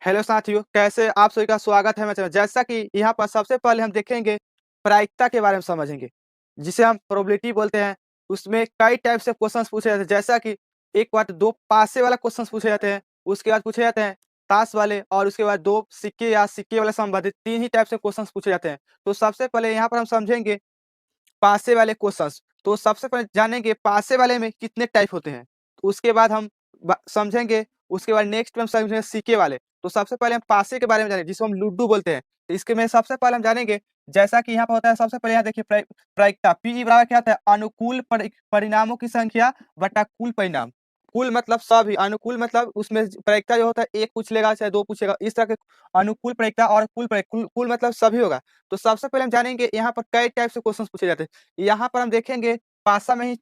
Hello साथियों, कैसे आप सभी का स्वागत है मेरे चैनल। जैसा कि यहाँ पर सबसे पहले हम देखेंगे प्रायिकता के बारे में समझेंगे, जिसे हम प्रोबेबिलिटी बोलते हैं। उसमें कई टाइप से क्वेश्चंस पूछे जाते हैं, जैसा कि एक बार दो पासे वाला क्वेश्चंस पूछे जाते हैं, उसके बाद पूछे जाते हैं ताश वाले, और उसके बाद दो सिक्के या सिक्के वाले संबंधित तीन ही टाइप से क्वेश्चंस पूछे जाते हैं। तो सबसे पहले यहाँ पर हम समझेंगे पासे वाले क्वेश्चंस। तो सबसे पहले जानेंगे पासे वाले में कितने टाइप होते हैं। उसके बाद हम समझेंगे, उसके बाद नेक्स्ट में हम समझेंगे सिक्के वाले। तो सबसे पहले हम पासे के बारे में जानेंगे, जिसको हम लूडो बोलते हैं। तो इसके में सबसे पहले हम जानेंगे, जैसा कि यहाँ पर होता है। सबसे पहले यहाँ देखिए प्रायिकता पी बराबर क्या होता है, अनुकूल परिणामों की संख्या बटा कुल परिणाम। कुल मतलब सभी, अनुकूल मतलब उसमें प्रायिकता जो होता है एक पूछ लेगा चाहे दो पूछेगा, इस तरह के अनुकूल प्रायिकता। और कुल मतलब सभी होगा। तो सबसे पहले हम जानेंगे यहाँ पर कई टाइप से क्वेश्चन पूछे जाते हैं। यहाँ पर हम देखेंगे पासा में ही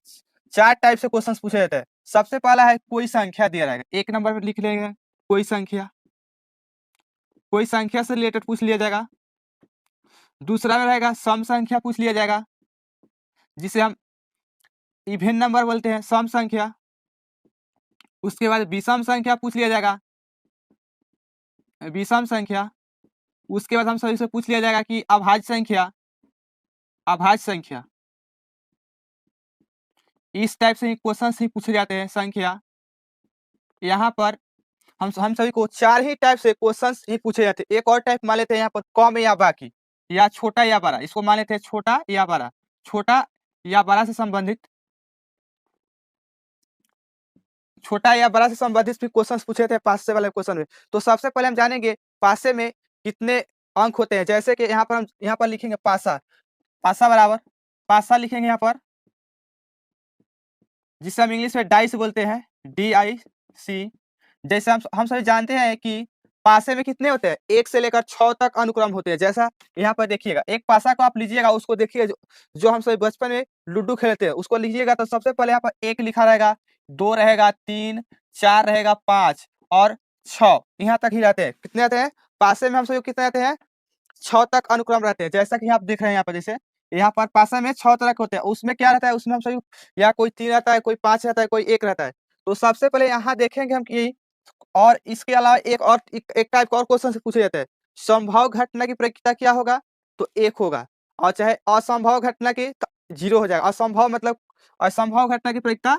चार टाइप से क्वेश्चन पूछे जाते हैं। सबसे पहला है कोई संख्या दिया रहेगा, एक नंबर पर लिख लेंगे कोई संख्या। कोई संख्या से रिलेटेड पूछ लिया जाएगा। दूसरा में रहेगा सम संख्या पूछ लिया जाएगा, जिसे हम इवन नंबर बोलते हैं, सम संख्या। उसके बाद विषम संख्या पूछ लिया जाएगा, विषम संख्या। उसके बाद हम सभी से पूछ लिया जाएगा कि अभाज्य संख्या, अभाज्य संख्या। इस टाइप से क्वेश्चन ही पूछे जाते हैं संख्या। यहाँ पर हम सभी को चार ही टाइप से क्वेश्चंस ही पूछे जाते हैं। एक और टाइप मान लेते हैं यहाँ पर कम या बाकी, या छोटा या बड़ा। इसको मान लेते हैं छोटा या बड़ा। छोटा या बड़ा से संबंधित, छोटा या बड़ा से संबंधित भी क्वेश्चंस पूछे थे पासे वाले क्वेश्चन में। तो सबसे पहले हम जानेंगे पासे में कितने अंक होते हैं। जैसे कि यहाँ पर हम यहाँ पर लिखेंगे पासा, पासा बराबर, पासा लिखेंगे यहाँ पर, जिसे हम इंग्लिश में डाइस बोलते हैं, DIC। जैसे हम सभी जानते हैं कि पासे में कितने होते हैं, 1 से लेकर 6 तक अनुक्रम होते हैं। जैसा यहाँ पर देखिएगा, एक पासा को आप लीजिएगा, उसको देखिएगा, जो हम सभी बचपन में लूडो खेलते हैं उसको लीजिएगा। तो सबसे पहले यहाँ पर 1 लिखा रहेगा, 2 रहेगा, 3, 4 रहेगा, 5 और 6, यहाँ तक ही रहते हैं। कितने रहते हैं पासे में, हम सभी कितने रहते हैं, 6 तक अनुक्रम रहते हैं। जैसा कि आप देख रहे हैं यहाँ पर, जैसे यहाँ पर पासा में 6 तरह के होते हैं। उसमें क्या रहता है, उसमें हम सभी या कोई 3 रहता है, कोई 5 रहता है, कोई 1 रहता है। तो सबसे पहले यहाँ देखेंगे हम कि, और इसके अलावा एक टाइप का और क्वेश्चन से पूछे जाते हैं, संभव घटना की प्रायिकता क्या होगा, तो 1 होगा। और चाहे असंभव घटना की 0 हो जाएगा। असंभव मतलब असंभव घटना की प्रायिकता,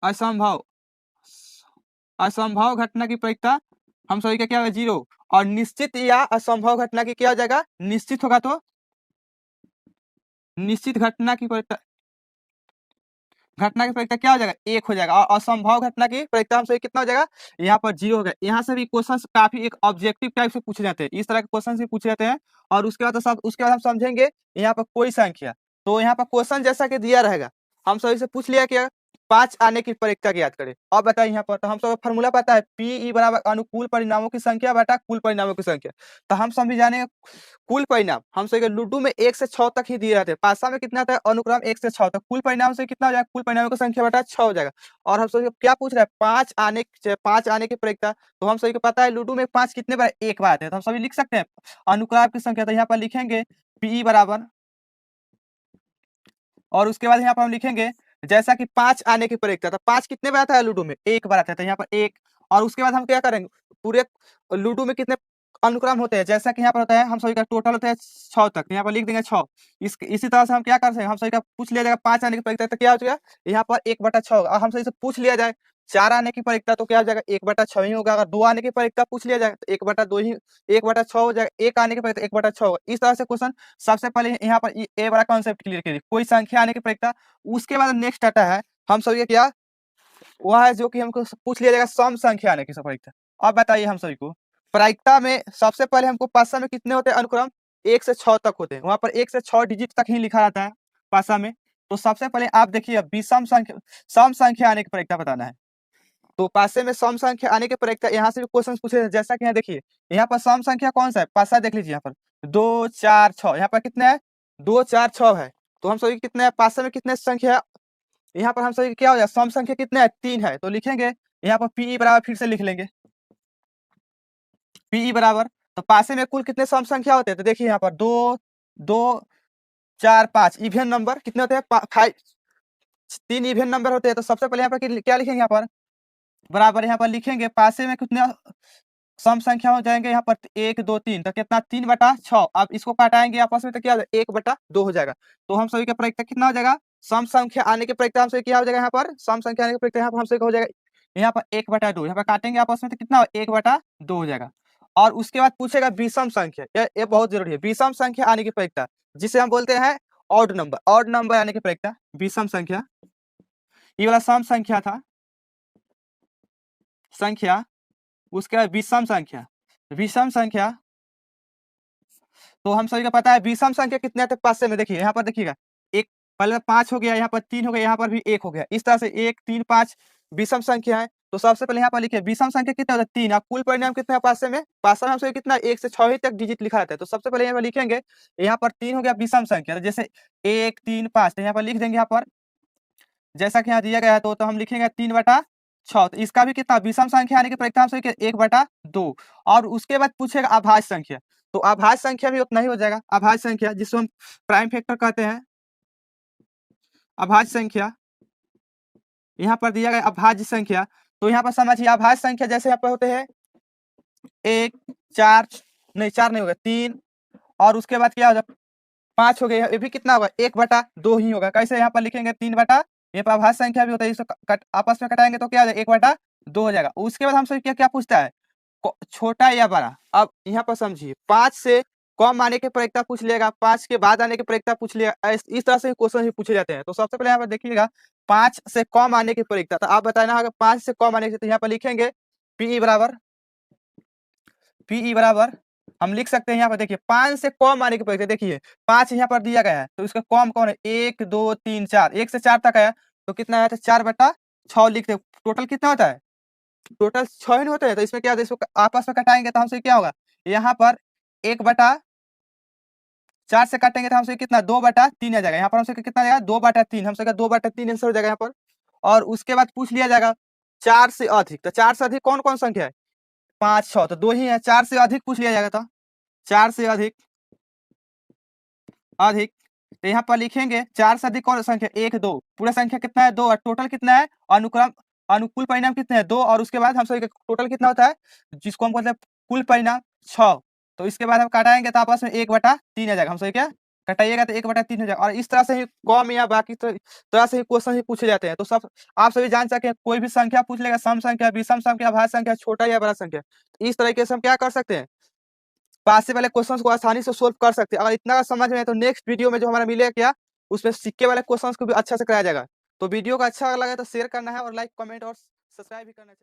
असंभव असंभव घटना की प्रायिकता हम सभी का क्या होगा, 0। और निश्चित या असंभव घटना की क्या हो जाएगा, निश्चित होगा। तो निश्चित घटना की प्रायिकता, घटना की प्रायिकता क्या हो जाएगा, 1 हो जाएगा। और असंभव घटना की प्रायिकता हम सही कितना हो जाएगा, यहाँ पर 0 हो गया। यहाँ से भी क्वेश्चन काफी एक ऑब्जेक्टिव टाइप से पूछे जाते हैं, इस तरह के क्वेश्चन भी पूछे जाते हैं। और उसके बाद उसके बाद हम समझेंगे यहाँ पर कोई संख्या। तो यहाँ पर क्वेश्चन जैसा कि दिया रहेगा, हम सभी से पूछ लिया कि 5 आने की प्रायिकता की याद करें। अब बताइए यहाँ पर, तो हम सब फॉर्मूला पता है, PE बराबर अनुकूल परिणामों की संख्या बटा कुल परिणामों की संख्या। तो हम सभी जानेंगे कुल परिणाम। हम सही लूडो में 1 से 6 तक ही दिए रहते हैं। पासा में कितना आता है, अनुक्रम 1 से 6 तक। कुल परिणाम से कितना हो जाएगा, कुल परिणामों की संख्या बटा 6 हो जाएगा। और हम सभी क्या पूछ रहे हैं, 5 आने की प्रायिकता। तो हम सभी को पता है लूडो में 5 कितने बार, एक बार आते हैं। तो हम सभी लिख सकते हैं अनुक्रम की संख्या। तो यहाँ पर लिखेंगे PE बराबर, और उसके बाद यहाँ पर हम लिखेंगे जैसा कि 5 आने की प्रायिकता। तो 5 कितने बार आता है लूडो में, एक बार आता है। तो यहाँ पर 1। और उसके बाद हम क्या करेंगे, पूरे लूडो में कितने अनुक्रम होते हैं, जैसा कि यहाँ पर होता है, हम सभी का टोटल होता है 6 तक। यहाँ पर लिख देंगे 6। इसी तरह से हम क्या कर सकते हैं, हम सभी का पूछ लिया जाएगा 5 आने की प्रायिकता, तो क्या हो जाएगा, यहाँ पर 1/6 होगा। और हम सभी से पूछ लिया जाए 4 आने की प्रायिकता, तो क्या हो जाएगा, 1/6 ही होगा। अगर 2 आने की प्रायिकता पूछ लिया जाए तो 1/2 ही, 1/6 हो जाएगा। 1 आने की प्रायिकता 1/6 होगा। इस तरह से क्वेश्चन सबसे पहले यहाँ पर ये वाला कॉन्सेप्ट क्लियर कीजिए, कोई संख्या आने की प्रायिकता। उसके बाद नेक्स्ट आता है हम सभी का क्या, वह है जो कि हमको पूछ लिया जाएगा सम संख्या आने की प्रायिकता। अब बताइए हम सभी को, प्रायिकता में सबसे पहले हमको पासा में कितने होते हैं अनुक्रम, 1 से 6 तक होते हैं। वहां पर 1 से 6 डिजिट तक ही लिखा रहता है पासा में। तो सबसे पहले आप देखिए विषम संख्या, सम संख्या आने की प्रायिकता बताना है। तो पासे में सम संख्या आने के प्रायिकता, यहाँ से भी क्वेश्चन पूछे हैं। जैसा कि यहाँ देखिए, यहाँ पर सम संख्या कौन सा है, पासा देख लीजिए, यहाँ पर 2, 4, 6। यहाँ पर कितने है, 2, 4, 6 है। तो हम सभी कितने हैं, पासे में कितने संख्या है, यहाँ पर हम सभी क्या हो जाए, सम संख्या कितने है, 3 है। तो लिखेंगे यहाँ पर PE बराबर, फिर से लिख लेंगे PE बराबर। तो पासे में कुल कितने सम संख्या होते हैं, तो देखिए यहाँ पर 2, 2, 4, 5 इवन नंबर कितने होते हैं, 5, 3 इवन नंबर होते हैं। तो सबसे पहले यहाँ पर क्या लिखेंगे, यहाँ पर बराबर यहाँ पर लिखेंगे पासे में कितने सम संख्या हो जाएंगे यहाँ पर 1 2 3, तो कितना 3/6। अब इसको काटाएंगे आपस में तो क्या हो जाएगा 1/2 हो जाएगा। तो हम सभी का प्रत्येक कितना हो जाएगा, सम संख्या आने के प्रत्येक हम सभी क्या हो जाएगा, यहाँ पर सम संख्या आने के प्रत्येक यहाँ पर हम सभी का हो जाएगा यहाँ पर 1/2। यहाँ पर काटेंगे आपस में तो कितना 1/2 हो जाएगा। और उसके बाद पूछेगा विषम संख्या, ये बहुत जरूरी है, विषम संख्या आने की प्रत्येकता जिसे हम बोलते हैं ऑड नंबर। ऑड नंबर आने की प्रत्येकता विषम संख्या, ये वाला सम संख्या था संख्या, उसके बाद विषम संख्या। विषम संख्या तो हम सभी को पता है विषम संख्या कितने आते हैं पासे में, देखिए यहाँ पर देखिएगा एक पहले 5 हो गया, यहाँ पर 3 हो गया, यहाँ पर भी 1 हो गया, इस तरह से 1 3 5 विषम संख्या है। तो सबसे पहले यहाँ पर लिखिए विषम संख्या कितना होता है 3। अब कुल परिणाम कितना है पासे में, पासे में हम सभी कितना 1 से 6 ही तक डिजिट लिखा रहता है। तो सबसे पहले यहाँ पर लिखेंगे, यहाँ पर 3 हो गया विषम संख्या, तो जैसे 1 3 5 तो यहाँ पर लिख देंगे, यहाँ पर जैसा कि यहाँ दिया गया है तो हम लिखेंगे 3/6। तो इसका भी कितना विषम संख्या आने की प्रत्येक से 1/2। और उसके बाद पूछेगा अभाज्य संख्या, तो अभाज्य संख्या भी उतना ही हो जाएगा। अभाज्य संख्या जिसको हम प्राइम फैक्टर कहते हैं, अभाज्य संख्या यहाँ पर दिया गया अभाज्य संख्या। तो यहाँ पर समझिए अभाज्य संख्या जैसे यहाँ पर होते हैं 1 4 नहीं 4 नहीं होगा 3, और उसके बाद क्या हो जाएगा 5 हो गया, ये भी कितना होगा 1/2 ही होगा। कैसे यहाँ पर लिखेंगे 3/, ये पर अभाज्य संख्या भी होता है, इसको आपस में कटाएंगे तो क्या हो जाएगा 1/2 हो जाएगा। उसके बाद हमसे क्या क्या पूछता है छोटा या बड़ा। अब यहाँ पर समझिए 5 से कम आने की प्रत्येकता पूछ लेगा, 5 के बाद आने की प्रत्येकता पूछ लेगा, इस तरह से क्वेश्चन भी पूछे जाते हैं। तो सबसे पहले यहाँ पर देखिएगा 5 से कम आने की प्रत्येकता, तो आप बताना अगर 5 से कम आने की, तो यहाँ पर लिखेंगे पीई बराबर हम लिख सकते हैं यहाँ पर देखिए 5 से कम आने की प्रत्येकता, देखिए 5 यहाँ पर दिया गया है तो इसका कम कौन है 1 2 3 4, 1 से 4 तक है तो कितना है 4/6 लिखते हैं। टोटल कितना होता है, टोटल 6 ही होते हैं। तो इसमें क्या होता है, इसको आपस में कटाएंगे तो हमसे क्या होगा, यहाँ पर 1/4 से काटेंगे तो हमसे कितना 2/3 आ जाएगा। यहाँ पर हमसे कितना आ जाएगा 2/3, हमसे 2/3 आंसर हो जाएगा यहाँ पर। और उसके बाद पूछ लिया जाएगा 4 से अधिक, तो 4 से अधिक कौन कौन संख्या है 5 6, तो 2 ही है। 4 से अधिक पूछ लिया जाएगा, तो 4 से अधिक अधिक तो यहाँ पर लिखेंगे 4 से अधिक कौन संख्या 1 2, पूरा संख्या कितना है 2, और टोटल कितना है अनुक्रम अनुकूल परिणाम कितने हैं 2, और उसके बाद हम सभी टोटल कितना होता है जिसको हम कहते हैं कुल परिणाम 6। तो इसके बाद हम काटाएंगे तो आपस में 1/3 आ जाएगा। हम सही क्या कटाइएगा तो 1/3 हो जाएगा। और इस तरह से ही कम या बाकी तरह से ही क्वेश्चन ही पूछे जाते हैं। तो सब आप सभी जान सके कोई भी संख्या पूछ लेगा, सम संख्या विषम संख्या भाज्य संख्या छोटा या बड़ा संख्या, इस तरीके से हम क्या कर सकते हैं पास से वाले क्वेश्चंस को आसानी से सोल्व कर सकते हैं। अगर इतना समझ में है तो नेक्स्ट वीडियो में जो हमारा मिलेगा क्या उसमें सिक्के वाले क्वेश्चंस को भी अच्छा से कराया जाएगा। तो वीडियो को अच्छा लगा तो शेयर करना है और लाइक कमेंट और सब्सक्राइब भी करना चाहिए।